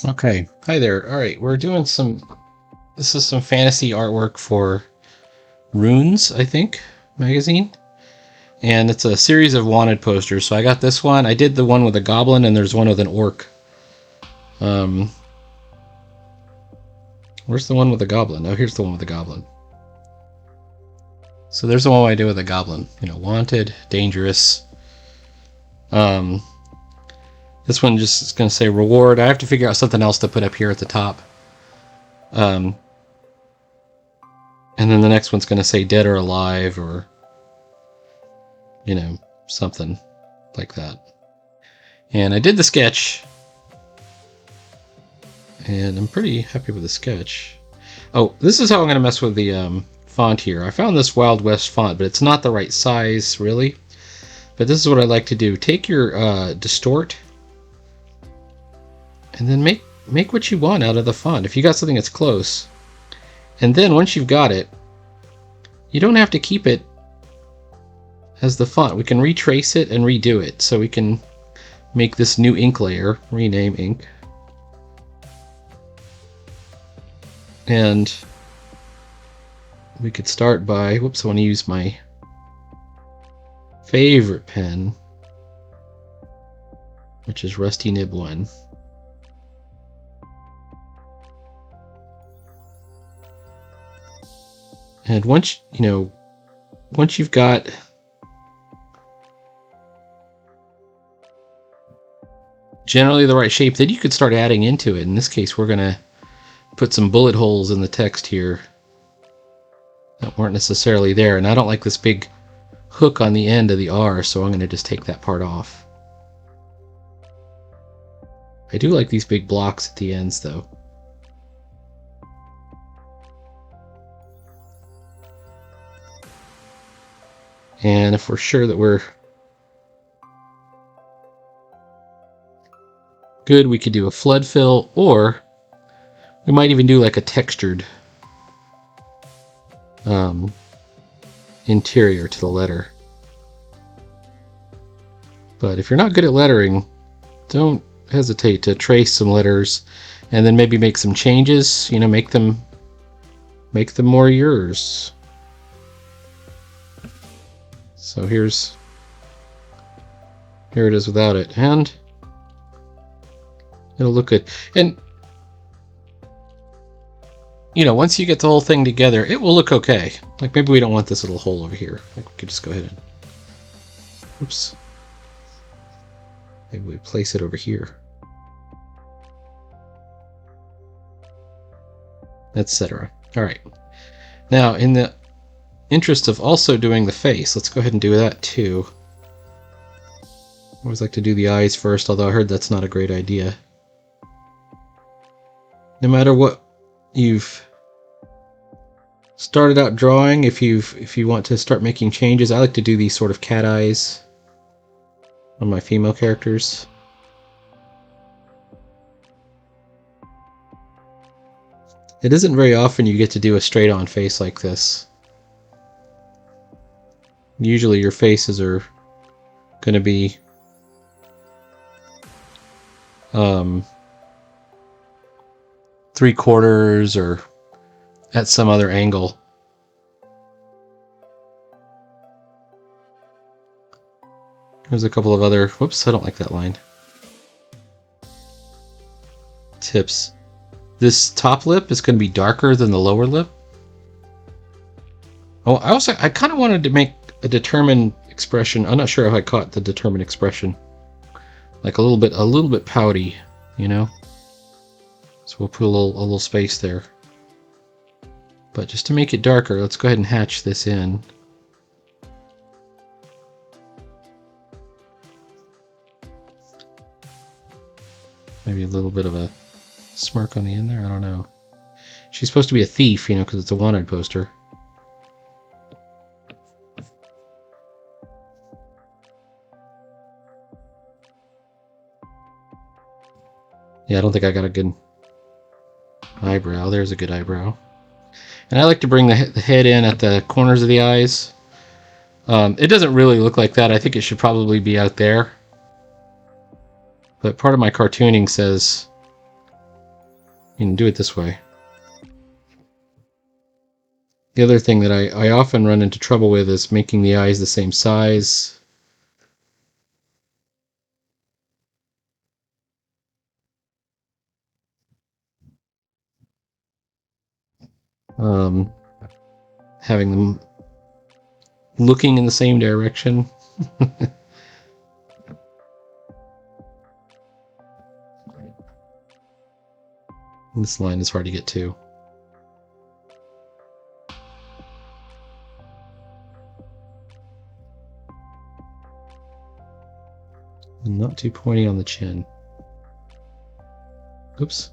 Okay, hi there. All right, we're doing this is some fantasy artwork for Runes, I think, magazine. And it's a series of wanted posters. So I got this one. I did the one with a goblin, and there's one with an orc. Um, where's the one with the goblin? Oh, here's the one with the goblin. So there's the one I did with the goblin. Wanted, dangerous. Um, this one just is going to say reward. I have to figure out something else to put up here at the top. And then the next one's going to say dead or alive, or something like that. And I did the sketch, and I'm pretty happy with the sketch. Oh, this is how I'm going to mess with the font here. I found this Wild West font, but it's not the right size, really. But this is what I like to do. Take your distort, and then make what you want out of the font. If you got something that's close, and then once you've got it, you don't have to keep it as the font. We can retrace it and redo it. So we can make this new ink layer, rename ink. And we could start by, whoops, I want to use my favorite pen, which is Rusty Nib 1. And once you've got generally the right shape, then you could start adding into it. In this case, we're going to put some bullet holes in the text here that weren't necessarily there. And I don't like this big hook on the end of the R, so I'm going to just take that part off. I do like these big blocks at the ends, though. And if we're sure that we're good, we could do a flood fill, or we might even do like a textured interior to the letter. But if you're not good at lettering, don't hesitate to trace some letters and then maybe make some changes. Make them more yours. So here it is without it, and it'll look good. And once you get the whole thing together, it will look okay. Like, maybe we don't want this little hole over here. Like, we could just go ahead and, oops, maybe we place it over here, etc. All right. Now, in the interest of also doing the face, let's go ahead and do that too. I always like to do the eyes first, although I heard that's not a great idea. No matter what you've started out drawing, if you want to start making changes, I like to do these sort of cat eyes on my female characters. It isn't very often you get to do a straight-on face like this. Usually your faces are going to be three-quarters or at some other angle. There's a couple of other, whoops, I don't like that line, tips. This top lip is going to be darker than the lower lip. Oh, I kind of wanted to make a determined expression. I'm not sure if I caught the determined expression. Like a little bit pouty, So we'll put a little space there. But just to make it darker, let's go ahead and hatch this in. Maybe a little bit of a smirk on the end there, I don't know. She's supposed to be a thief, because it's a wanted poster. Yeah, I don't think I got a good eyebrow. There's a good eyebrow. And I like to bring the head in at the corners of the eyes. It doesn't really look like that. I think it should probably be out there. But part of my cartooning says You can do it this way. The other thing that I often run into trouble with is making the eyes the same size. Having them looking in the same direction. This line is hard to get to. And not too pointy on the chin. Oops.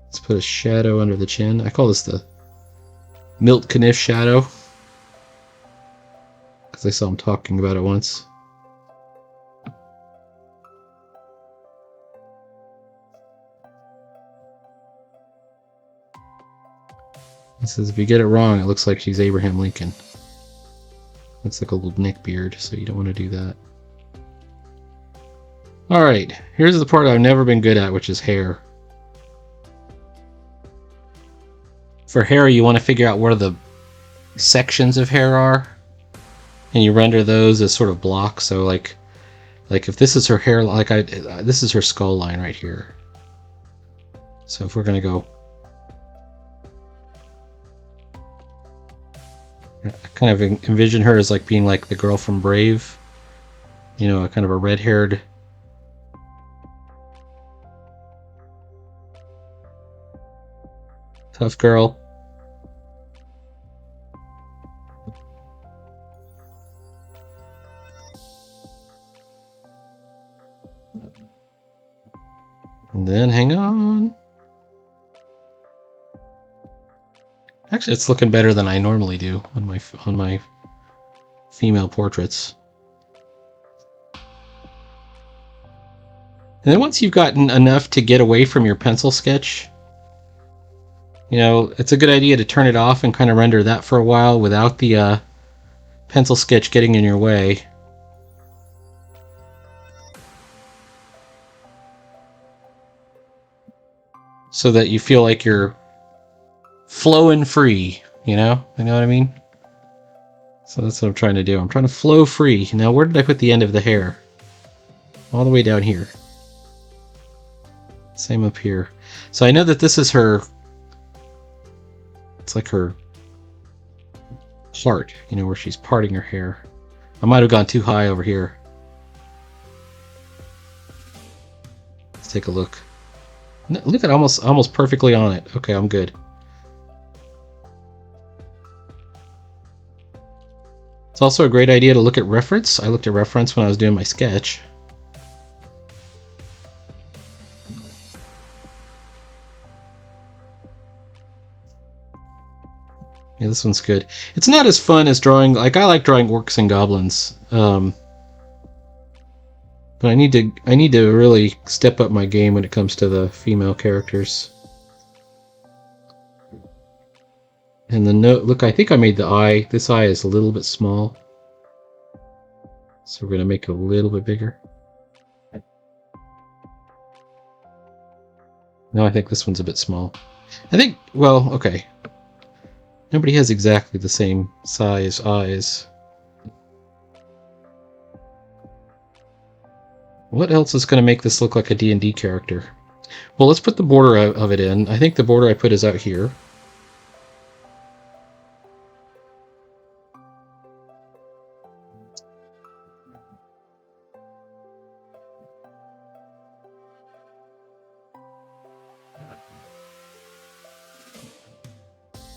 Let's put a shadow under the chin. I call this the Milt Kniff shadow, because I saw him talking about it once. He says if you get it wrong, it looks like she's Abraham Lincoln. Looks like a little neck beard, so you don't want to do that. Alright, here's the part I've never been good at, which is hair. For hair, you want to figure out where the sections of hair are, and you render those as sort of blocks. So like if this is her hair, this is her skull line right here. So if we're gonna go, I kind of envision her as like being like the girl from Brave, you know, a kind of a red-haired tough girl. And then hang on. Actually, it's looking better than I normally do on my female portraits. And then once you've gotten enough to get away from your pencil sketch, you know, it's a good idea to turn it off and kind of render that for a while without the pencil sketch getting in your way. So that you feel like you're flowing free, you know? You know what I mean? So that's what I'm trying to do. I'm trying to flow free. Now, where did I put the end of the hair? All the way down here. Same up here. So I know that this is her... It's like her heart, you know, where she's parting her hair. I might have gone too high over here. Let's take a look. No, look at almost perfectly on it. Okay, I'm good. It's also a great idea to look at reference. I looked at reference when I was doing my sketch. Yeah, this one's good. It's not as fun as drawing. Like, I like drawing orcs and goblins, but I need to really step up my game when it comes to the female characters. And the note. Look, I think I made the eye. This eye is a little bit small, so we're gonna make it a little bit bigger. No, I think this one's a bit small. I think. Well, okay. Nobody has exactly the same size eyes. What else is going to make this look like a D&D character? Well, let's put the border of it in. I think the border I put is out here.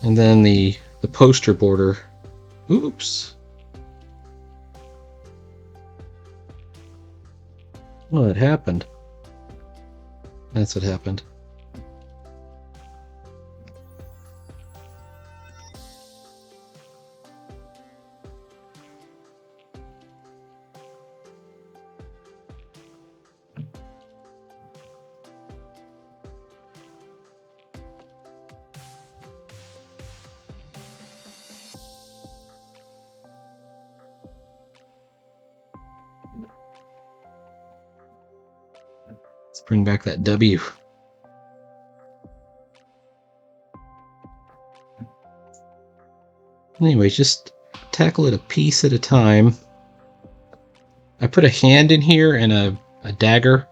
And then the poster border. Oops. What happened? That's what happened. Let's bring back that W. Anyway, just tackle it a piece at a time. I put a hand in here and a dagger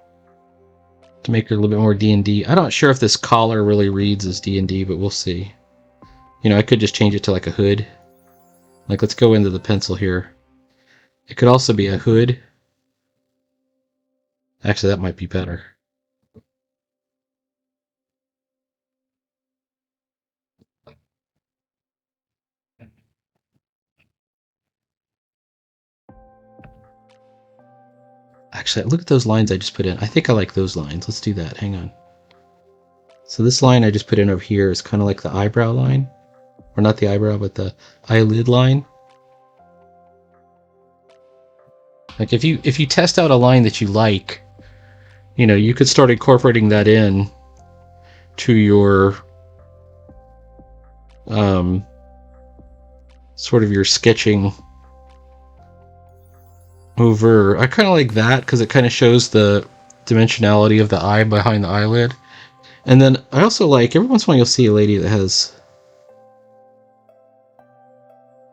to make it a little bit more D&D. I'm not sure if this collar really reads as D&D, but we'll see. You know, I could just change it to like a hood. Like, let's go into the pencil here. It could also be a hood. Actually, that might be better. Actually, look at those lines I just put in. I think I like those lines. Let's do that. Hang on. So this line I just put in over here is kind of like the eyebrow line. Or not the eyebrow, but the eyelid line. Like if you test out a line that you like, you know, you could start incorporating that in to your sort of your sketching over. I kind of like that because it kind of shows the dimensionality of the eye behind the eyelid. And then I also like, every once in a while you'll see a lady that has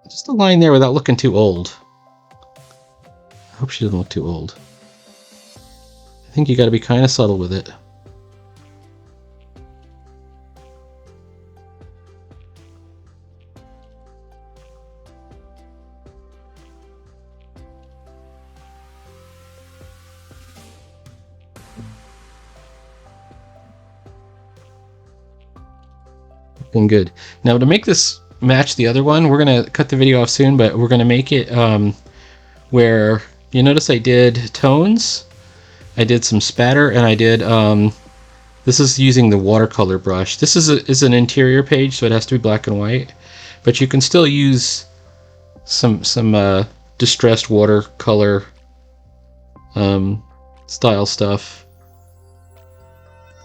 just a line there without looking too old. I hope she doesn't look too old. I think you got to be kind of subtle with it. Looking good. Now to make this match the other one, we're going to cut the video off soon, but we're going to make it where, you notice I did tones, I did some spatter, and I did, this is using the watercolor brush. This is an interior page, so it has to be black and white, but you can still use some distressed watercolor style stuff,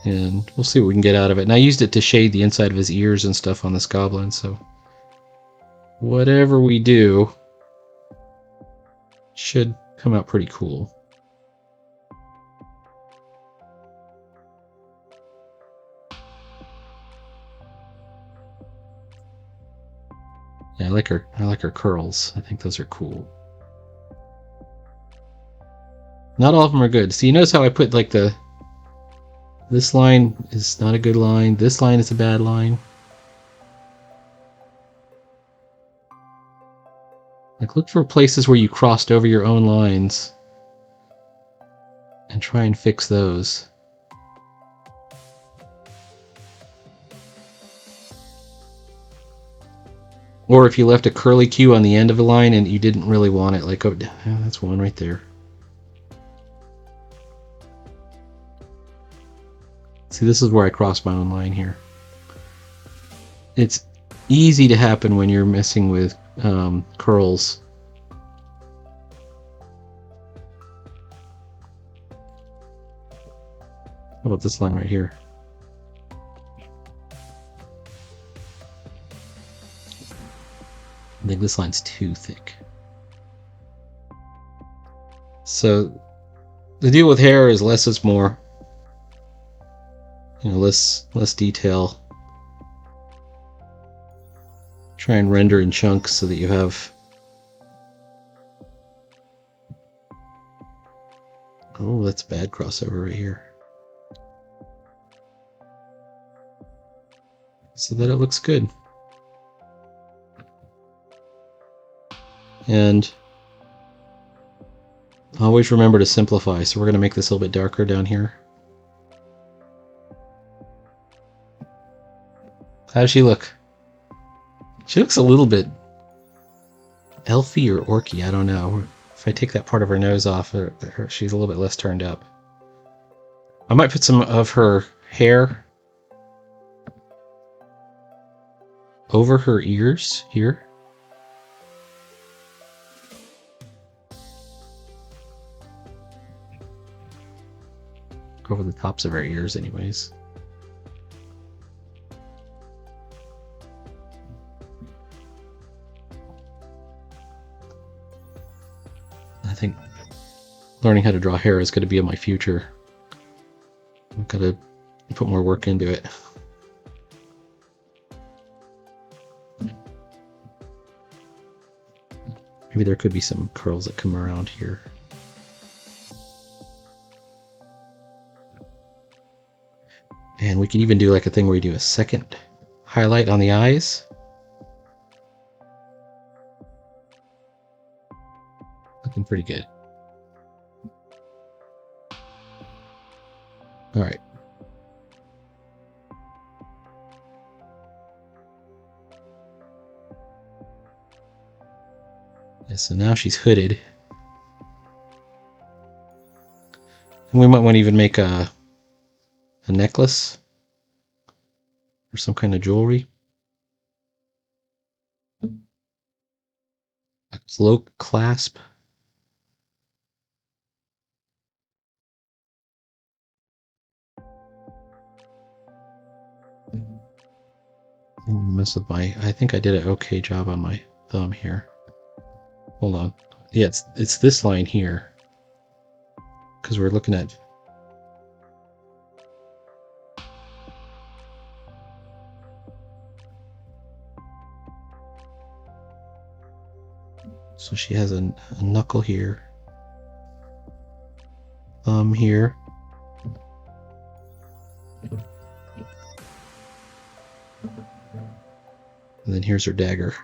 and we'll see what we can get out of it. And I used it to shade the inside of his ears and stuff on this goblin, so whatever we do should come out pretty cool. Yeah, I like her curls. I think those are cool. Not all of them are good. So you notice how I put like this line is not a good line. This line is a bad line. Like, look for places where you crossed over your own lines and try and fix those. Or if you left a curly Q on the end of a line and you didn't really want it, like, oh, yeah, that's one right there. See, this is where I crossed my own line here. It's easy to happen when you're messing with curls. How about this line right here? I think this line's too thick. So the deal with hair is less is more. You know, less detail. Try and render in chunks so that you have. Oh, that's bad crossover right here. So that it looks good. And always remember to simplify. So we're going to make this a little bit darker down here. How does she look? She looks a little bit elfy or orky, I don't know. If I take that part of her nose off, she's a little bit less turned up. I might put some of her hair over her ears here. Over the tops of her ears anyways. I think learning how to draw hair is going to be in my future. I've got to put more work into it. Maybe there could be some curls that come around here. And we could even do like a thing where you do a second highlight on the eyes. Looking pretty good. All right. Yeah, so now she's hooded. And we might want to even make a necklace or some kind of jewelry. A cloak clasp. Mess with my. I think I did an okay job on my thumb here. Hold on. Yeah, it's this line here because we're looking at. So she has a knuckle here, thumb here. And then here's her dagger.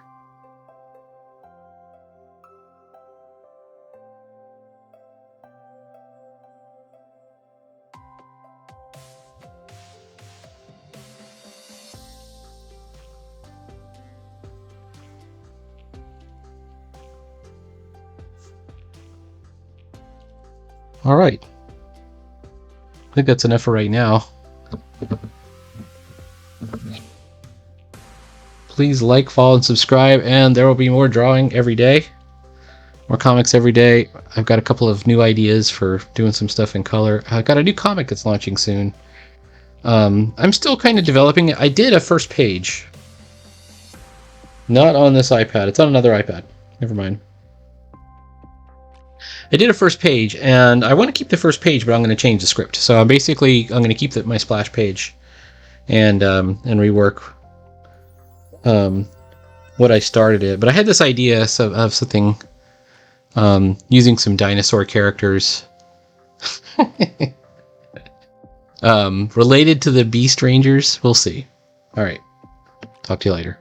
All right. I think that's enough for right now. Please like, follow, and subscribe, and there will be more drawing every day. More comics every day. I've got a couple of new ideas for doing some stuff in color. I've got a new comic that's launching soon. I'm still kind of developing it. I did a first page. Not on this iPad. It's on another iPad. Never mind. I did a first page, and I want to keep the first page, but I'm going to change the script. So I'm going to keep my splash page and rework what I started it. But I had this idea of something using some dinosaur characters related to the Beast Rangers. We'll see. All right. Talk to you later.